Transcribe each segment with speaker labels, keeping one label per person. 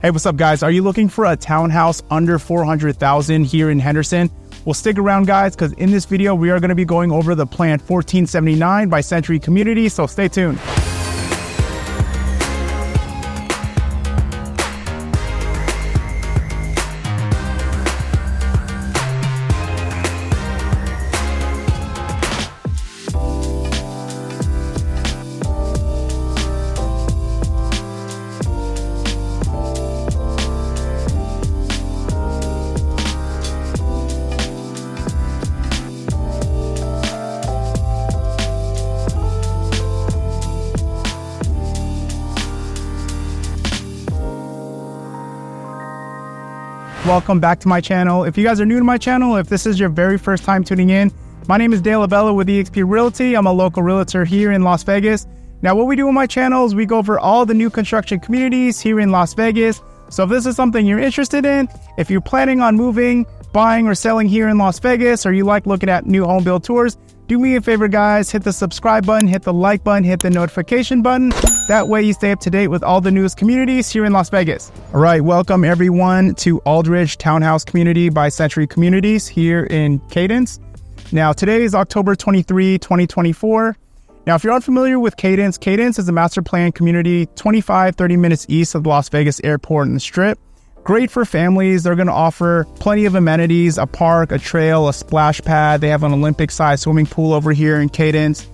Speaker 1: Hey, what's up guys? Are you looking for a townhouse under 400,000 here in Henderson? Well, stick around guys, because in this video, we are going to be going over the plan 1479 by Century Community, so stay tuned. Welcome back to my channel. If you guys are new to my channel, if this is your very first time tuning in, my name is Abella with eXp Realty. I'm a local realtor here in Las Vegas. Now, what we do on my channel is we go over all the new construction communities here in Las Vegas. So if this is something you're interested in, if you're planning on moving, buying, or selling here in Las Vegas, or you like looking at new home build tours, do me a favor guys, hit the subscribe button, hit the like button, hit the notification button. That way you stay up to date with all the newest communities here in Las Vegas. All right, welcome everyone to Aldridge Townhouse Community by Century Communities here in Cadence. Now today is October 23, 2024. Now if you're unfamiliar with Cadence, Cadence is a master plan community 25-30 minutes east of the Las Vegas Airport and the Strip. Great for families. They're going to offer plenty of amenities, a park, a trail, a splash pad. They have an Olympic-sized swimming pool over here in Cadence.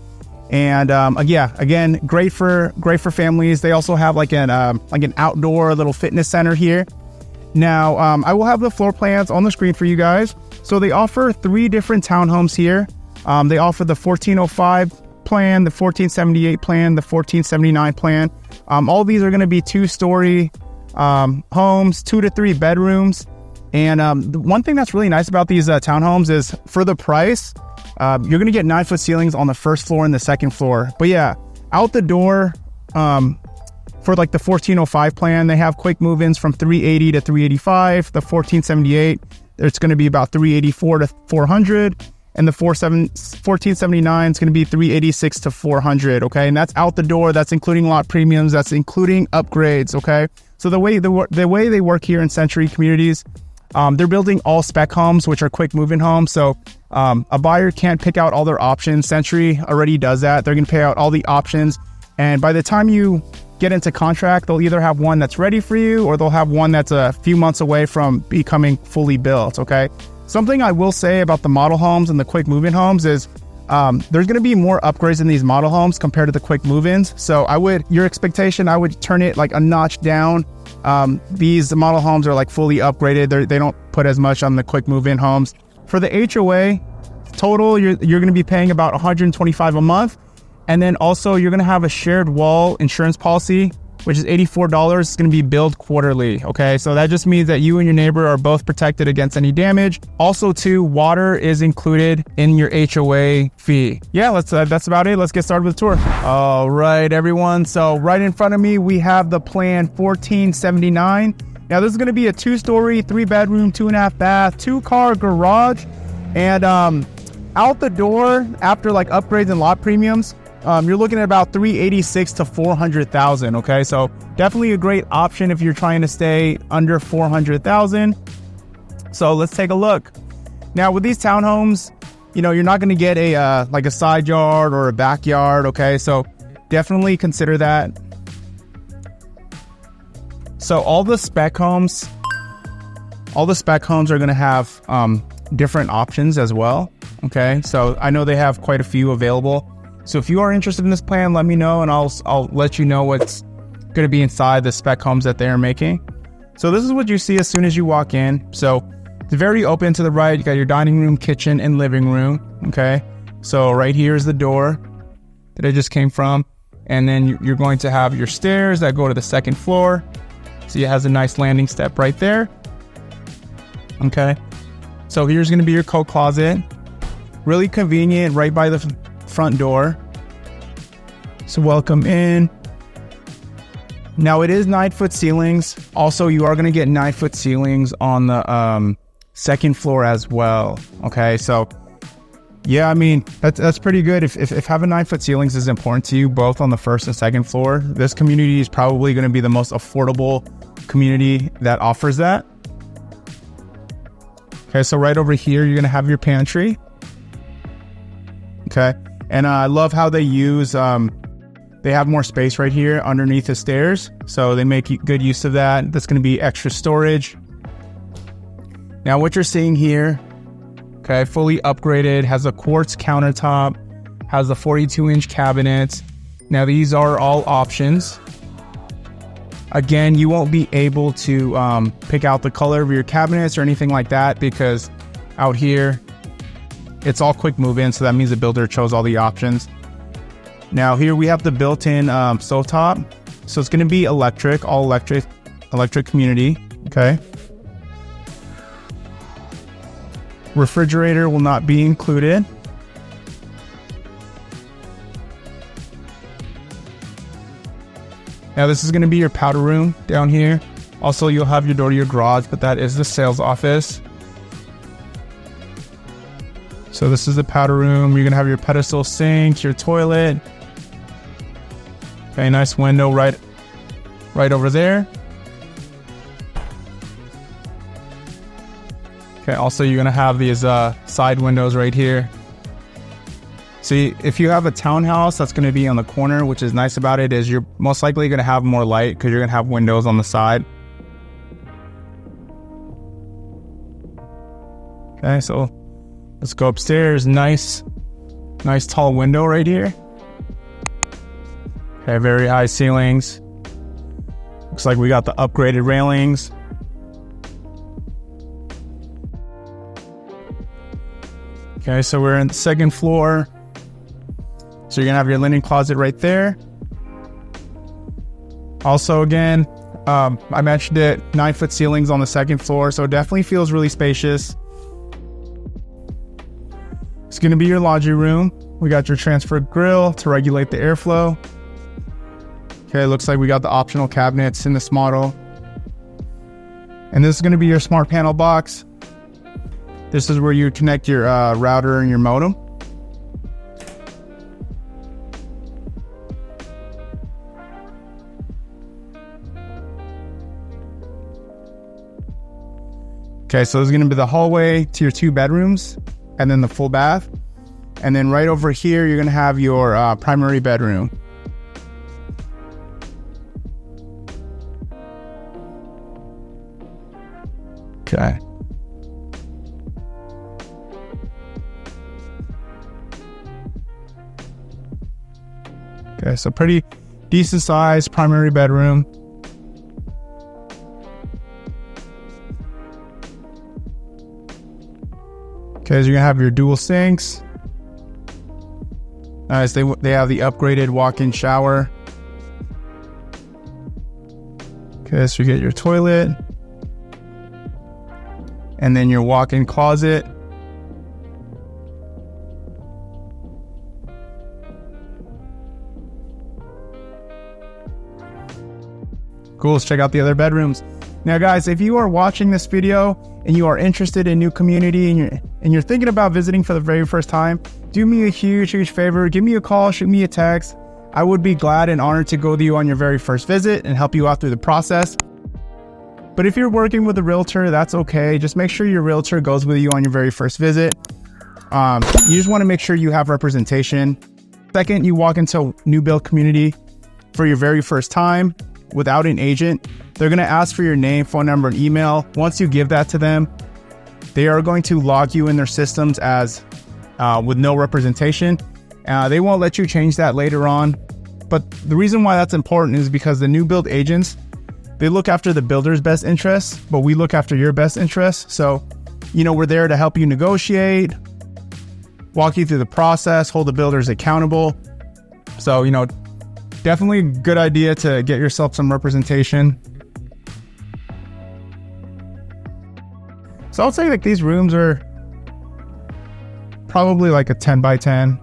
Speaker 1: And yeah, again, great for families. They also have like an outdoor little fitness center here. Now, I will have the floor plans on the screen for you guys. So they offer 3 different townhomes here. They offer the 1405 plan, the 1478 plan, the 1479 plan. All these are going to be 2-story homes, 2 to 3 bedrooms. And the one thing that's really nice about these townhomes is for the price, you're going to get 9-foot ceilings on the first floor and the second floor. But yeah, out the door, for like the 1405 plan, they have quick move-ins from 380 to 385. The 1478, it's going to be about 384 to 400. And the 1479 is going to be 386 to 400. Okay. And that's out the door. That's including lot premiums. That's including upgrades. Okay. So the way they work here in Century Communities, they're building all spec homes, which are quick move-in homes. So a buyer can't pick out all their options. Century already does that. They're going to pay out all the options. And by the time you get into contract, they'll either have one that's ready for you or they'll have one that's a few months away from becoming fully built. Okay. Something I will say about the model homes and the quick move-in homes is there's going to be more upgrades in these model homes compared to the quick move-ins. So your expectation, I would turn it like a notch down. These model homes are like fully upgraded. They don't put as much on the quick move-in homes. For the HOA, total, you're going to be paying about $125 a month. And then also you're going to have a shared wall insurance policy, which is $84. It's going to be billed quarterly. Okay. So that just means that you and your neighbor are both protected against any damage. Also too, water is included in your HOA fee. Yeah, that's about it. Let's get started with the tour. All right, everyone. So right in front of me, we have the plan 1479. Now this is going to be a 2-story, 3-bedroom, 2.5 bath, 2-car garage. And out the door, after like upgrades and lot premiums, you're looking at about 386 to 400,000. Okay, so definitely a great option if you're trying to stay under 400,000. So let's take a look. Now with these townhomes, you're not going to get a like a side yard or a backyard. Okay, so definitely consider that. So all the spec homes are going to have different options as well. Okay, so I know they have quite a few available. So if you are interested in this plan, let me know and I'll let you know what's going to be inside the spec homes that they are making. So this is what you see as soon as you walk in. So it's very open to the right. You got your dining room, kitchen, and living room. Okay. So right here is the door that I just came from. And then you're going to have your stairs that go to the second floor. So it has a nice landing step right there. Okay. So here's going to be your coat closet. Really convenient right by the front door. So welcome in. Now it is 9-foot ceilings. Also, you are going to get 9-foot ceilings on the second floor as well. Okay, so Yeah, I mean, that's pretty good. If having 9-foot ceilings is important to you, both on the first and second floor, this community is probably going to be the most affordable community that offers that. Okay, so right over here, you're going to have your pantry. Okay, and I love how they use, they have more space right here underneath the stairs. So they make good use of that. That's going to be extra storage. Now what you're seeing here, okay, fully upgraded, has a quartz countertop, has the 42-inch cabinets. Now these are all options. Again, you won't be able to pick out the color of your cabinets or anything like that because out here, it's all quick move-in, so that means the builder chose all the options. Now here we have the built-in stovetop. So it's gonna be electric, all electric community, okay? Refrigerator will not be included. Now this is going to be your powder room down here. Also, you'll have your door to your garage, but that is the sales office. So this is the powder room. You're going to have your pedestal sink, your toilet. Okay, nice window right over there. Okay, also you're gonna have these side windows right here. See, if you have a townhouse that's gonna be on the corner, which is nice about it is you're most likely gonna have more light because you're gonna have windows on the side. Okay, so let's go upstairs. Nice tall window right here. Okay, very high ceilings. Looks like we got the upgraded railings. Okay, so we're in the second floor. So you're gonna have your linen closet right there. Also, again, I mentioned it, 9-foot ceilings on the second floor, so it definitely feels really spacious. It's gonna be your laundry room. We got your transfer grill to regulate the airflow. Okay, looks like we got the optional cabinets in this model. And this is gonna be your smart panel box. This is where you connect your router and your modem. Okay, so this is going to be the hallway to your 2 bedrooms and then the full bath. And then right over here, you're going to have your primary bedroom. Okay. Okay, so pretty decent size primary bedroom. Okay, so you're gonna have your dual sinks. Nice, they have the upgraded walk-in shower. Okay, so you get your toilet. And then your walk-in closet. Cool, let's check out the other bedrooms. Now guys, if you are watching this video and you are interested in new community and you're thinking about visiting for the very first time, do me a huge favor, give me a call, shoot me a text. I would be glad and honored to go with you on your very first visit and help you out through the process. But if you're working with a realtor, that's okay. Just make sure your realtor goes with you on your very first visit. You just want to make sure you have representation. Second, you walk into a new build community for your very first time without an agent. They're going to ask for your name, phone number, and email. Once you give that to them, they are going to log you in their systems as with no representation. They won't let you change that later on. But the reason why that's important is because the new build agents, they look after the builder's best interests, but we look after your best interests. So, we're there to help you negotiate, walk you through the process, hold the builders accountable. So, definitely a good idea to get yourself some representation. So I would say like these rooms are probably like a 10 by 10.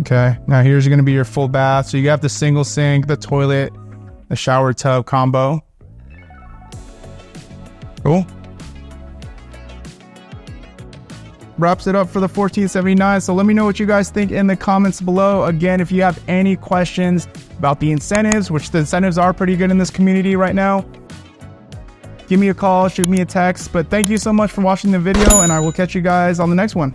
Speaker 1: Okay, now here's going to be your full bath. So you have the single sink, the toilet, the shower tub combo. Cool. Wraps it up for the $1,479. So let me know what you guys think in the comments below. Again, if you have any questions about the incentives, which the incentives are pretty good in this community right now, give me a call, shoot me a text. But thank you so much for watching the video, and I will catch you guys on the next one.